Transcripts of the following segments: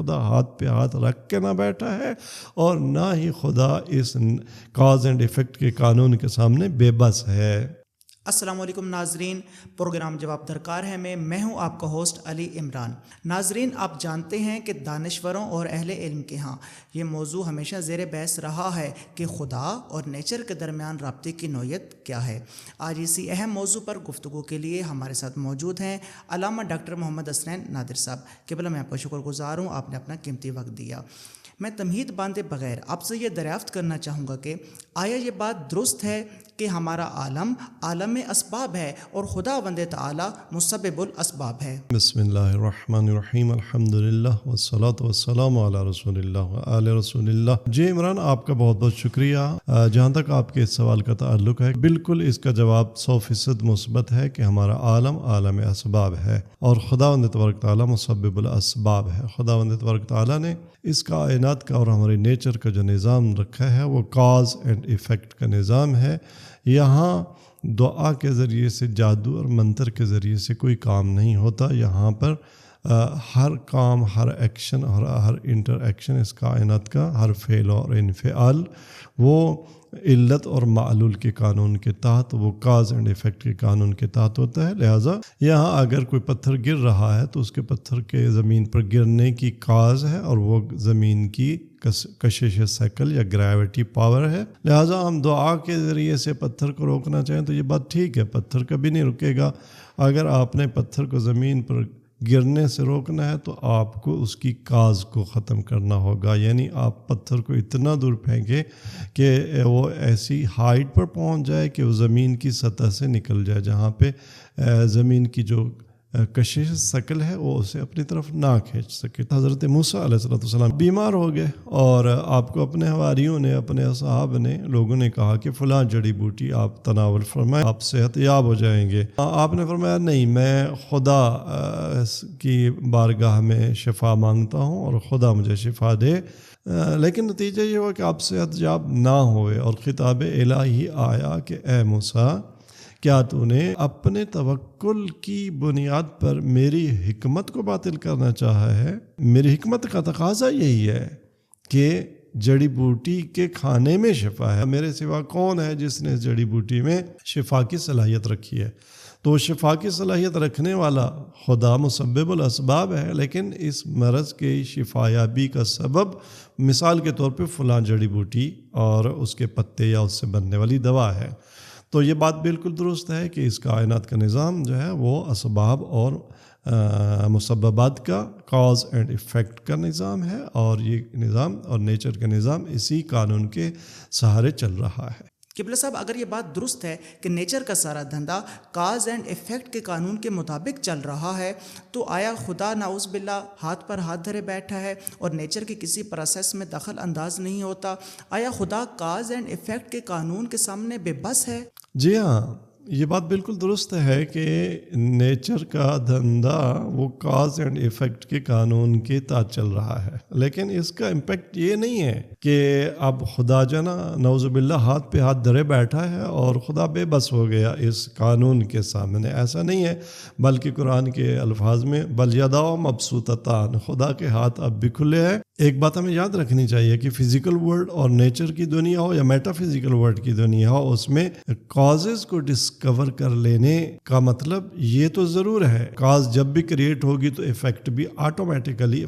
خدا ہاتھ پہ ہاتھ رکھ کے نہ بیٹھا ہے، اور نہ ہی خدا اس کاز اینڈ ایفیکٹ کے قانون کے سامنے بے بس ہے۔ السلام علیکم ناظرین، پروگرام جواب درکار ہے میں ہوں آپ کا ہوسٹ علی عمران۔ ناظرین، آپ جانتے ہیں کہ دانشوروں اور اہل علم کے ہاں یہ موضوع ہمیشہ زیر بحث رہا ہے کہ خدا اور نیچر کے درمیان رابطے کی نوعیت کیا ہے۔ آج اسی اہم موضوع پر گفتگو کے لیے ہمارے ساتھ موجود ہیں علامہ ڈاکٹر محمد حسنین نادر صاحب۔ قبلہ میں آپ کا شکر گزار ہوں، آپ نے اپنا قیمتی وقت دیا۔ میں تمہید باندھے بغیر آپ سے یہ دریافت کرنا چاہوں گا کہ آیا یہ بات درست ہے کہ ہمارا عالم عالم اسباب ہے اور خداوند تعالی مسبب الاسباب ہے؟ بسم اللہ الرحمن الرحیم، الحمدللہ والصلاة والسلام علی رسول اللہ وآل رسول اللہ۔ جی عمران، آپ کا بہت بہت شکریہ۔ جہاں تک آپ کے اس سوال کا تعلق ہے، بالکل اس کا جواب 100% مثبت ہے کہ ہمارا عالم عالم اسباب ہے اور خداوند تبارک تعالی مسبب الاسباب ہے۔ خداوند تبارک تعالی نے اس کائنات کا اور ہماری نیچر کا جو نظام رکھا ہے وہ کاز اینڈ ایفیکٹ کا نظام ہے۔ یہاں دعا کے ذریعے سے، جادو اور منتر کے ذریعے سے کوئی کام نہیں ہوتا۔ یہاں پر ہر کام، ہر ایکشن اور ہر انٹر ایکشن اس کائنات کا، ہر فعل اور انفعال وہ علت اور معلول کے قانون کے تحت، وہ کاز اینڈ ایفیکٹ کے قانون کے تحت ہوتا ہے۔ لہٰذا یہاں اگر کوئی پتھر گر رہا ہے تو اس کے پتھر کے زمین پر گرنے کی کاز ہے اور وہ زمین کی کشش ثقل یا گریوٹی پاور ہے۔ لہٰذا ہم دعا کے ذریعے سے پتھر کو روکنا چاہیں تو یہ بات ٹھیک ہے، پتھر کبھی نہیں رکے گا۔ اگر آپ نے پتھر کو زمین پر گرنے سے روکنا ہے تو آپ کو اس کی کاز کو ختم کرنا ہوگا، یعنی آپ پتھر کو اتنا دور پھینکیں کہ وہ ایسی ہائٹ پر پہنچ جائے کہ وہ زمین کی سطح سے نکل جائے، جہاں پہ زمین کی جو کشش ثقل ہے وہ اسے اپنی طرف نہ کھینچ سکے۔ حضرت موسیٰ علیہ السلام بیمار ہو گئے اور آپ کو اپنے حواریوں نے، اپنے اصحاب نے، لوگوں نے کہا کہ فلاں جڑی بوٹی آپ تناول فرمائیں، آپ صحت یاب ہو جائیں گے۔ آپ نے فرمایا نہیں، میں خدا کی بارگاہ میں شفا مانگتا ہوں اور خدا مجھے شفا دے، لیکن نتیجہ یہ ہوا کہ آپ صحت یاب نہ ہوئے اور خطاب الہی آیا کہ اے موسیٰ، کیا تو نے اپنے توکل کی بنیاد پر میری حکمت کو باطل کرنا چاہا ہے؟ میری حکمت کا تقاضا یہی ہے کہ جڑی بوٹی کے کھانے میں شفا ہے۔ میرے سوا کون ہے جس نے اس جڑی بوٹی میں شفا کی صلاحیت رکھی ہے؟ تو شفا کی صلاحیت رکھنے والا خدا مسبب الاسباب ہے، لیکن اس مرض کے شفا یابی کا سبب مثال کے طور پہ فلاں جڑی بوٹی اور اس کے پتے یا اس سے بننے والی دوا ہے۔ تو یہ بات بالکل درست ہے کہ اس کائنات کا نظام جو ہے وہ اسباب اور مسببات کا، کاز اینڈ ایفیکٹ کا نظام ہے، اور یہ نظام اور نیچر کا نظام اسی قانون کے سہارے چل رہا ہے۔ قبلہ صاحب، اگر یہ بات درست ہے کہ نیچر کا سارا دھندا کاز اینڈ ایفیکٹ کے قانون کے مطابق چل رہا ہے، تو آیا خدا نعوذ باللہ ہاتھ پر ہاتھ دھرے بیٹھا ہے اور نیچر کے کسی پروسیس میں دخل انداز نہیں ہوتا؟ آیا خدا کاز اینڈ ایفیکٹ کے قانون کے سامنے بے بس ہے؟ جی ہاں، یہ بات بالکل درست ہے کہ نیچر کا دھندا وہ کاز اینڈ ایفیکٹ کے قانون کے تحت چل رہا ہے، لیکن اس کا امپیکٹ یہ نہیں ہے کہ اب خدا جنا نعوذ باللہ ہاتھ پہ ہاتھ دھرے بیٹھا ہے اور خدا بے بس ہو گیا اس قانون کے سامنے۔ ایسا نہیں ہے، بلکہ قرآن کے الفاظ میں بل یداہ مبسوطتان، خدا کے ہاتھ اب بھی کھلے ہیں۔ ایک بات ہمیں یاد رکھنی چاہیے کہ فزیکل ورلڈ اور نیچر کی دنیا ہو یا میٹا فزیکل ورلڈ کی دنیا ہو، اس میں کازز کو ڈسکور کر لینے کا مطلب یہ تو ضرور ہے، کاز جب بھی کریٹ ہوگی تو ایفیکٹ بھی آٹومیٹیکلی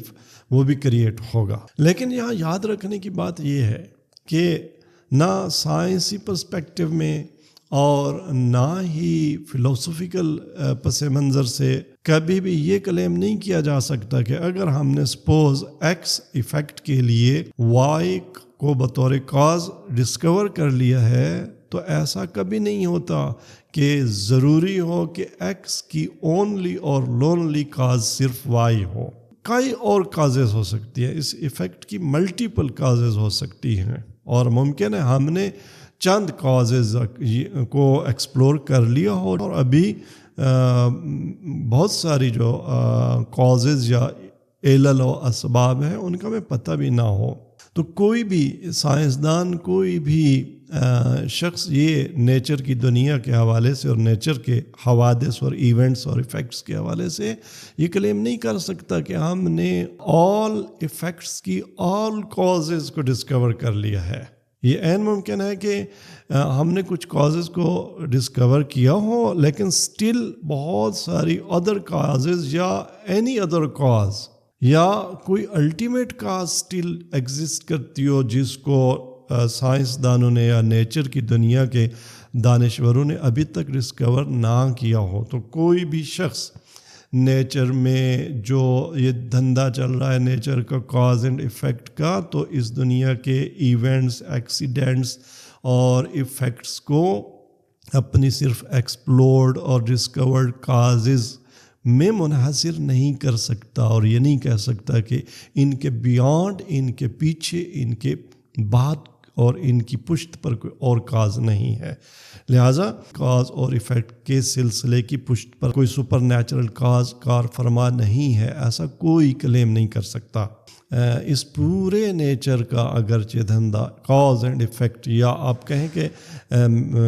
وہ بھی کریٹ ہوگا۔ لیکن یہاں یاد رکھنے کی بات یہ ہے کہ نہ سائنسی پرسپیکٹو میں اور نہ ہی فلسفیکل پس منظر سے کبھی بھی یہ کلیم نہیں کیا جا سکتا کہ اگر ہم نے سپوز ایکس ایفیکٹ کے لیے وائی کو بطور کاز ڈسکور کر لیا ہے تو ایسا کبھی نہیں ہوتا کہ ضروری ہو کہ ایکس کی اونلی اور لونلی کاز صرف وائی ہو۔ کئی اور کازز ہو سکتی ہیں، اس ایفیکٹ کی ملٹیپل کازز ہو سکتی ہیں، اور ممکن ہے ہم نے چند کازز کو ایکسپلور کر لیا ہو اور ابھی بہت ساری جو کازز یا علل و اسباب ہیں ان کا ہمیں پتہ بھی نہ ہو۔ تو کوئی بھی سائنسدان، کوئی بھی شخص یہ نیچر کی دنیا کے حوالے سے اور نیچر کے حوادث اور ایونٹس اور ایفیکٹس کے حوالے سے یہ کلیم نہیں کر سکتا کہ ہم نے آل ایفیکٹس کی آل کازز کو ڈسکور کر لیا ہے۔ یہ عین ممکن ہے کہ ہم نے کچھ کازز کو ڈسکور کیا ہو، لیکن سٹل بہت ساری ادر کازز یا اینی ادر کاز یا کوئی الٹیمیٹ کاز سٹل ایگزسٹ کرتی ہو، جس کو سائنسدانوں نے یا نیچر کی دنیا کے دانشوروں نے ابھی تک ڈسکور نہ کیا ہو۔ تو کوئی بھی شخص نیچر میں جو یہ دھندا چل رہا ہے نیچر کا کاز اینڈ ایفیکٹ کا، تو اس دنیا کے ایونٹس، ایکسیڈنٹس اور ایفیکٹس کو اپنی صرف ایکسپلورڈ اور ڈسکورڈ کازز میں منحصر نہیں کر سکتا، اور یہ نہیں کہہ سکتا کہ ان کے بیانڈ، ان کے پیچھے، ان کے بعد اور ان کی پشت پر کوئی اور کاز نہیں ہے۔ لہٰذا کاز اور ایفیکٹ کے سلسلے کی پشت پر کوئی سپر نیچرل کاز کار فرما نہیں ہے، ایسا کوئی کلیم نہیں کر سکتا۔ اس پورے نیچر کا اگرچہ دھندا کاز اینڈ ایفیکٹ، یا آپ کہیں کہ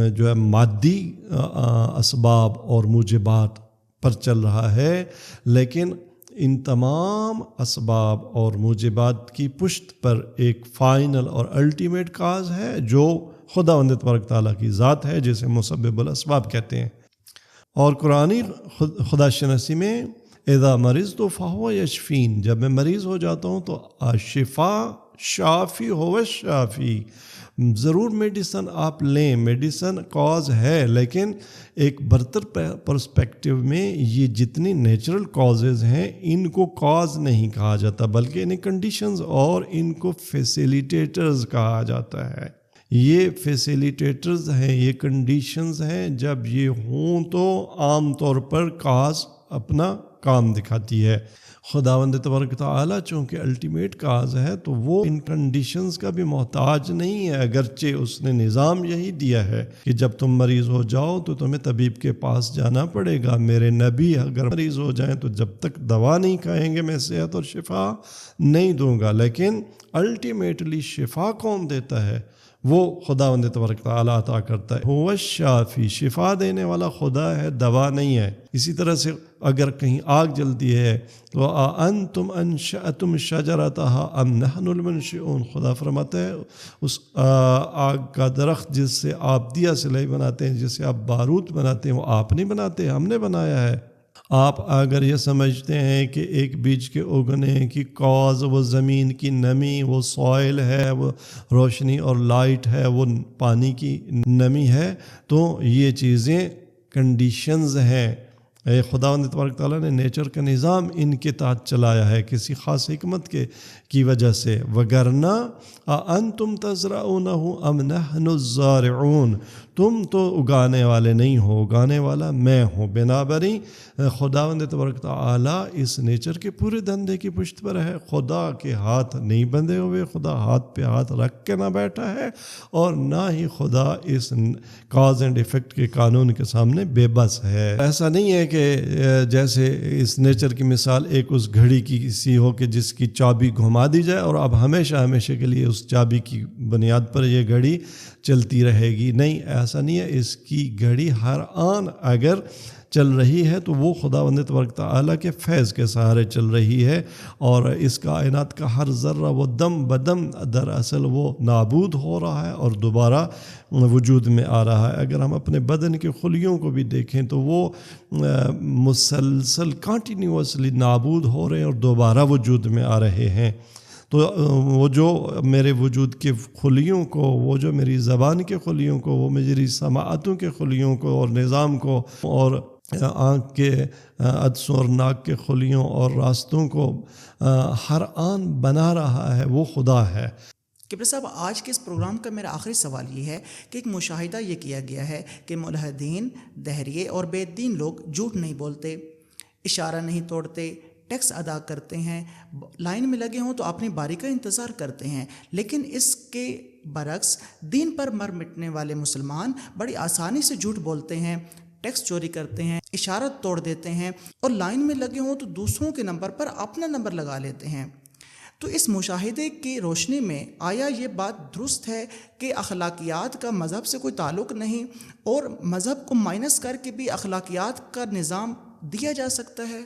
جو ہے مادی اسباب اور موجبات پر چل رہا ہے، لیکن ان تمام اسباب اور موجبات کی پشت پر ایک فائنل اور الٹیمیٹ کاز ہے، جو خداوند تبارک تعالیٰ کی ذات ہے، جسے مسبب الاسباب کہتے ہیں۔ اور قرآنی خدا شناسی میں اذا مرضت فہو یشفین، جب میں مریض ہو جاتا ہوں تو شفا شافی ہو شافی، ضرور میڈیسن آپ لیں، میڈیسن کاز ہے، لیکن ایک برتر پرسپیکٹیو میں یہ جتنی نیچرل کازز ہیں ان کو کاز نہیں کہا جاتا، بلکہ انہیں کنڈیشنز اور ان کو فیسیلیٹیٹرز کہا جاتا ہے۔ یہ فیسیلیٹیٹرز ہیں، یہ کنڈیشنز ہیں، جب یہ ہوں تو عام طور پر کاز اپنا کام دکھاتی ہے۔ خداوند تبارک تعالیٰ چونکہ الٹیمیٹ کاز ہے تو وہ ان کنڈیشنز کا بھی محتاج نہیں ہے، اگرچہ اس نے نظام یہی دیا ہے کہ جب تم مریض ہو جاؤ تو تمہیں طبیب کے پاس جانا پڑے گا۔ میرے نبی اگر مریض ہو جائیں تو جب تک دوا نہیں کھائیں گے میں صحت اور شفا نہیں دوں گا، لیکن الٹیمیٹلی شفا کون دیتا ہے؟ وہ خداوند تبارک تعالیٰ عطا کرتا ہے۔ هو الشافی، شفا دینے والا خدا ہے، دوا نہیں ہے۔ اسی طرح سے اگر کہیں آگ جلتی ہے تو انتم انشأتم شجرتها ام نحن المنشئون، خدا فرماتا ہے اس آگ کا درخت جس سے آپ دیا سلائی بناتے ہیں، جس سے آپ بارود بناتے ہیں، وہ آپ نہیں بناتے، ہم نے بنایا ہے۔ آپ اگر یہ سمجھتے ہیں کہ ایک بیج کے اگنے کی کاز وہ زمین کی نمی، وہ سوائل ہے، وہ روشنی اور لائٹ ہے، وہ پانی کی نمی ہے، تو یہ چیزیں کنڈیشنز ہیں۔ خداوند تبارک تعالیٰ نے نیچر کا نظام ان کے تحت چلایا ہے کسی خاص حکمت کی وجہ سے۔ وگرنہ انتم تزرعونہ ام نحن الزارعون، تم تو اگانے والے نہیں ہو، اگانے والا میں ہوں۔ بنابراین خداوند تبارک تعالیٰ اس نیچر کے پورے دھندے کی پشت پر ہے، خدا کے ہاتھ نہیں بندھے ہوئے، خدا ہاتھ پہ ہاتھ رکھ کے نہ بیٹھا ہے، اور نہ ہی خدا اس کاز اینڈ ایفیکٹ کے قانون کے سامنے بے بس ہے۔ ایسا نہیں ہے کہ جیسے اس نیچر کی مثال ایک اس گھڑی کی سی ہو کہ جس کی چابی گھما دی جائے اور اب ہمیشہ ہمیشہ کے لیے اس چابی کی بنیاد پر یہ گھڑی چلتی رہے گی۔ نہیں، ایسا نہیں ہے۔ اس کی گھڑی ہر آن اگر چل رہی ہے تو وہ خداوند تبارک تعالیٰ کے فیض کے سہارے چل رہی ہے، اور اس کائنات کا ہر ذرہ وہ دم بدم دراصل وہ نابود ہو رہا ہے اور دوبارہ وجود میں آ رہا ہے۔ اگر ہم اپنے بدن کے خلیوں کو بھی دیکھیں تو وہ مسلسل کنٹینیوسلی نابود ہو رہے ہیں اور دوبارہ وجود میں آ رہے ہیں۔ تو وہ جو میرے وجود کے خلیوں کو، وہ جو میری زبان کے خلیوں کو، وہ میری سماعتوں کے خلیوں کو اور نظام کو، اور آنکھ کے عدسوں اور ناک کے خلیوں اور راستوں کو ہر آن بنا رہا ہے، وہ خدا ہے۔ کبر صاحب، آج کے اس پروگرام کا میرا آخری سوال یہ ہے کہ ایک مشاہدہ یہ کیا گیا ہے کہ ملحدین، دہریے اور بے دین لوگ جھوٹ نہیں بولتے، اشارہ نہیں توڑتے، ٹیکس ادا کرتے ہیں، لائن میں لگے ہوں تو اپنی باری کا انتظار کرتے ہیں، لیکن اس کے برعکس دین پر مر مٹنے والے مسلمان بڑی آسانی سے جھوٹ بولتے ہیں، ٹیکس چوری کرتے ہیں، اشارت توڑ دیتے ہیں، اور لائن میں لگے ہوں تو دوسروں کے نمبر پر اپنا نمبر لگا لیتے ہیں۔ تو اس مشاہدے کی روشنی میں آیا یہ بات درست ہے کہ اخلاقیات کا مذہب سے کوئی تعلق نہیں اور مذہب کو مائنس کر کے بھی اخلاقیات کا نظام دیا جا سکتا ہے؟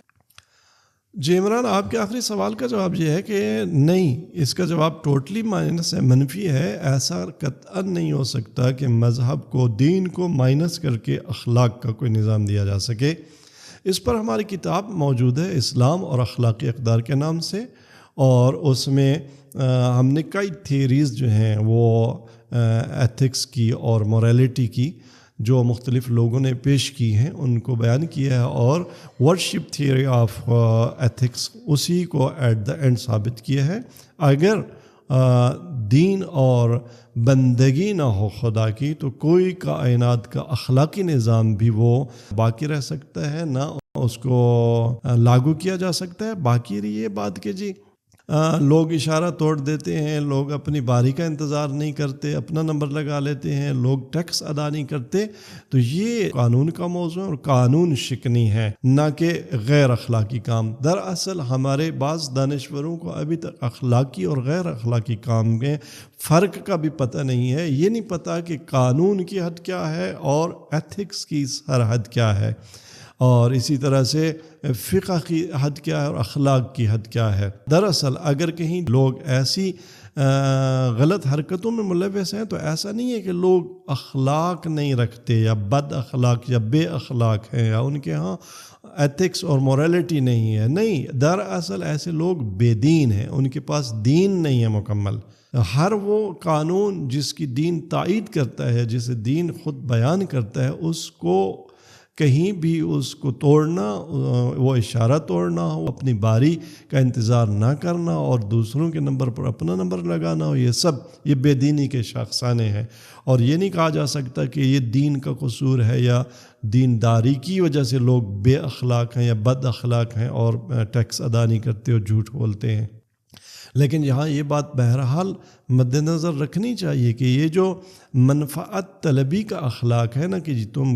جی عمران، آپ کے آخری سوال کا جواب یہ ہے کہ نہیں، اس کا جواب ٹوٹلی مائنس ہے، منفی ہے۔ ایسا قطعا نہیں ہو سکتا کہ مذہب کو، دین کو مائنس کر کے اخلاق کا کوئی نظام دیا جا سکے۔ اس پر ہماری کتاب موجود ہے اسلام اور اخلاقی اقدار کے نام سے، اور اس میں ہم نے کئی تھیریز جو ہیں وہ ایتھکس کی اور موریلٹی کی جو مختلف لوگوں نے پیش کی ہیں ان کو بیان کیا ہے، اور ورشپ تھیوری آف ایتھکس اسی کو ایٹ دا اینڈ ثابت کیا ہے۔ اگر دین اور بندگی نہ ہو خدا کی تو کوئی کائنات کا اخلاقی نظام بھی وہ باقی رہ سکتا ہے، نہ اس کو لاگو کیا جا سکتا ہے۔ باقی رہی یہ بات کہ جی لوگ اشارہ توڑ دیتے ہیں، لوگ اپنی باری کا انتظار نہیں کرتے، اپنا نمبر لگا لیتے ہیں، لوگ ٹیکس ادا نہیں کرتے، تو یہ قانون کا موضوع ہے اور قانون شکنی ہے، نہ کہ غیر اخلاقی کام۔ دراصل ہمارے بعض دانشوروں کو ابھی تک اخلاقی اور غیر اخلاقی کام میں فرق کا بھی پتہ نہیں ہے۔ یہ نہیں پتہ کہ قانون کی حد کیا ہے اور ایتھکس کی سرحد کیا ہے، اور اسی طرح سے فقہ کی حد کیا ہے اور اخلاق کی حد کیا ہے۔ دراصل اگر کہیں لوگ ایسی غلط حرکتوں میں ملوث ہیں تو ایسا نہیں ہے کہ لوگ اخلاق نہیں رکھتے یا بد اخلاق یا بے اخلاق ہیں یا ان کے ہاں ایتھکس اور موریلٹی نہیں ہے، نہیں، دراصل ایسے لوگ بے دین ہیں، ان کے پاس دین نہیں ہے مکمل۔ ہر وہ قانون جس کی دین تائید کرتا ہے، جسے دین خود بیان کرتا ہے، اس کو کہیں بھی اس کو توڑنا، وہ اشارہ توڑنا ہو، اپنی باری کا انتظار نہ کرنا اور دوسروں کے نمبر پر اپنا نمبر لگانا ہو، یہ بے دینی کے شاخسانے ہیں۔ اور یہ نہیں کہا جا سکتا کہ یہ دین کا قصور ہے یا دینداری کی وجہ سے لوگ بے اخلاق ہیں یا بد اخلاق ہیں اور ٹیکس ادا نہیں کرتے اور جھوٹ بولتے ہیں۔ لیکن یہاں یہ بات بہرحال مد نظر رکھنی چاہیے کہ یہ جو منفعت طلبی کا اخلاق ہے نا، کہ جی تم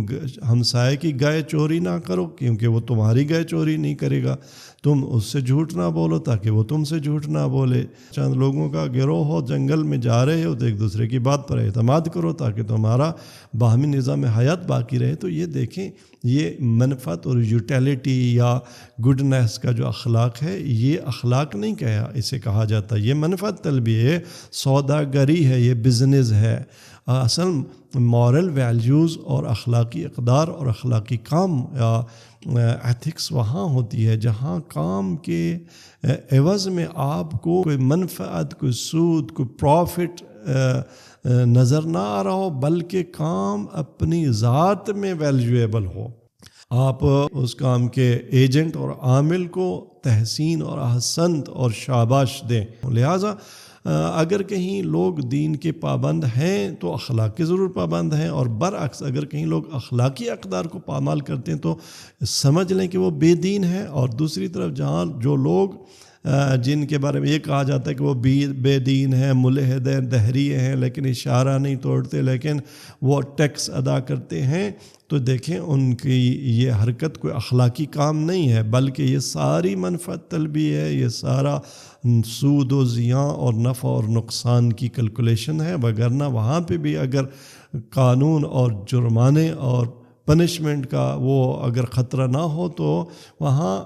ہمسائے کی گائے چوری نہ کرو کیونکہ وہ تمہاری گائے چوری نہیں کرے گا، تم اس سے جھوٹ نہ بولو تاکہ وہ تم سے جھوٹ نہ بولے، چند لوگوں کا گروہ ہو، جنگل میں جا رہے ہو تو ایک دوسرے کی بات پر اعتماد کرو تاکہ تمہارا باہمی نظام حیات باقی رہے۔ تو یہ دیکھیں، یہ منفعت اور یوٹیلیٹی یا گڈنیس کا جو اخلاق ہے، یہ اخلاق نہیں کہا اسے کہا جاتا، یہ منفعت طلبی ہے، سوداگری ہے، یہ بزنس ہے۔ اصل مورل ویلیوز اور اخلاقی اقدار اور اخلاقی کام یا ایتھکس وہاں ہوتی ہے جہاں کام کے عوض میں آپ کو کوئی منفعت، کوئی سود، کوئی پروفٹ نظر نہ آ رہا ہو، بلکہ کام اپنی ذات میں ویلیویبل ہو، آپ اس کام کے ایجنٹ اور عامل کو تحسین اور احسنت اور شاباش دیں۔ لہٰذا اگر کہیں لوگ دین کے پابند ہیں تو اخلاق کے ضرور پابند ہیں، اور برعکس اگر کہیں لوگ اخلاقی اقدار کو پامال کرتے ہیں تو سمجھ لیں کہ وہ بے دین ہیں۔ اور دوسری طرف جہاں جو لوگ جن کے بارے میں یہ کہا جاتا ہے کہ وہ بے دین ہیں، ملحد ہیں، دہریے ہیں، لیکن اشارہ نہیں توڑتے، لیکن وہ ٹیکس ادا کرتے ہیں، تو دیکھیں ان کی یہ حرکت کوئی اخلاقی کام نہیں ہے، بلکہ یہ ساری منفعت طلبی ہے، یہ سارا سود و زیاں اور نفع اور نقصان کی کیلکولیشن ہے۔ وگرنہ وہاں پہ بھی اگر قانون اور جرمانے اور پنشمنٹ کا وہ اگر خطرہ نہ ہو تو وہاں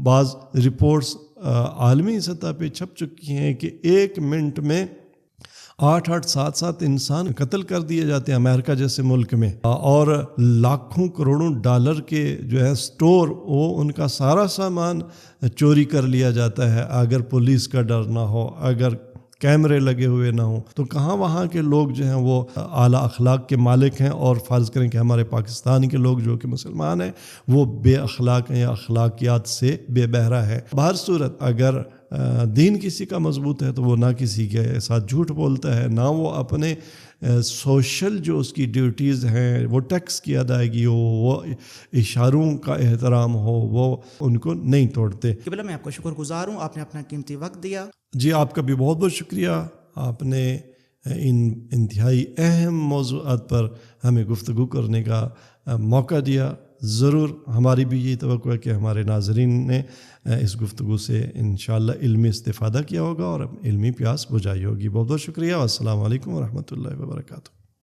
بعض رپورٹس عالمی سطح پہ چھپ چکی ہیں کہ 1 منٹ میں 8 7 انسان قتل کر دیے جاتے ہیں امریکہ جیسے ملک میں، اور لاکھوں کروڑوں ڈالر کے جو ہے سٹور، وہ ان کا سارا سامان چوری کر لیا جاتا ہے اگر پولیس کا ڈر نہ ہو، اگر کیمرے لگے ہوئے نہ ہوں۔ تو کہاں وہاں کے لوگ جو ہیں وہ اعلیٰ اخلاق کے مالک ہیں، اور فرض کریں کہ ہمارے پاکستان کے لوگ جو کہ مسلمان ہیں وہ بے اخلاق ہیں یا اخلاقیات سے بے بہرہ ہے۔ بہر صورت اگر دین کسی کا مضبوط ہے تو وہ نہ کسی کے ساتھ جھوٹ بولتا ہے، نہ وہ اپنے سوشل جو اس کی ڈیوٹیز ہیں، وہ ٹیکس کی ادائیگی ہو، وہ اشاروں کا احترام ہو، وہ ان کو نہیں توڑتے۔ قبلہ میں آپ کا شکر گزار ہوں، آپ نے اپنا قیمتی وقت دیا۔ جی آپ کا بھی بہت بہت شکریہ، آپ نے ان انتہائی اہم موضوعات پر ہمیں گفتگو کرنے کا موقع دیا۔ ضرور ہماری بھی یہی توقع ہے کہ ہمارے ناظرین نے اس گفتگو سے انشاءاللہ علمی استفادہ کیا ہوگا اور علمی پیاس بجھائی ہوگی. بہت بہت شکریہ. السلام علیکم ورحمۃ اللہ وبرکاتہ.